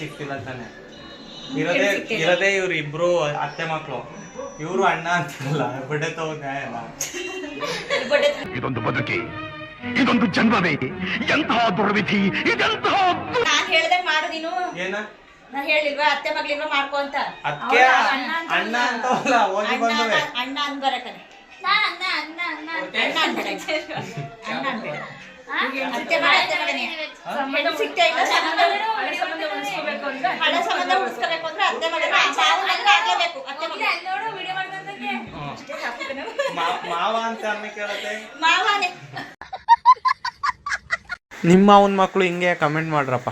ಸಿಕ್ತಿಲ್ಲ ತಾನೆ. ಇರೋದೇ ಇವ್ರು ಇಬ್ರು ಅತ್ತೆ ಮಕ್ಕಳು. ಇವರು ಅಣ್ಣ ಅಂತಾರಲ್ಲ, ಬಡ್ಡೆ ತಗೊಂಡ್ ನ್ಯಾಯಲ್ಲ. ಇದೊಂದು ಬದುಕಿ, ಇದೊಂದು ಜನ್ಮವೇ, ಎಂತಹ ದುರ್ವಿಧಿ ಇದೆಂತಹ. ನಾನ್ ಹೇಳ್ದಂಗ್ ಮಾಡು ನೀನು. ಏನ ನಾ ಹೇಳಿಲ್ವಾ ಅತ್ತೆ ಮಗಳಿಲ್ವಾ ಮಾಡ್ಕೊ ಅಂತ. ಅದಕ್ಕೆ ಅಣ್ಣ ಅಂತವಲ್ಲ, ಹೋಗಿ ಬಂದವೆ. ಅಣ್ಣ ಅನ್ಬರಕನೆ ಅಣ್ಣ ಅನ್ಬೇಡ. ಅತ್ತೆ ಮಗನೇ ಹೆಣ್ಣು ಸಿಗ್ತಾ ಇಲ್ಲ. ಹಣ ಸಂಬಂಧ ಉಳಿಸ್ಕೋಬೇಕು ಅಂದ್ರೆ ಅತ್ತೆ ಮಗನ ಆಗ್ಲೇಬೇಕು. ಅತ್ತೆ ಮಾವ ಅಂತ ಕೇಳುತ್ತೆ. ಮಾವನೇ. ನಿಮ್ಮ ಮಾವನ ಮಕ್ಕಳು ಹಿಂಗೆ ಕಮೆಂಟ್ ಮಾಡ್ರಪ್ಪ.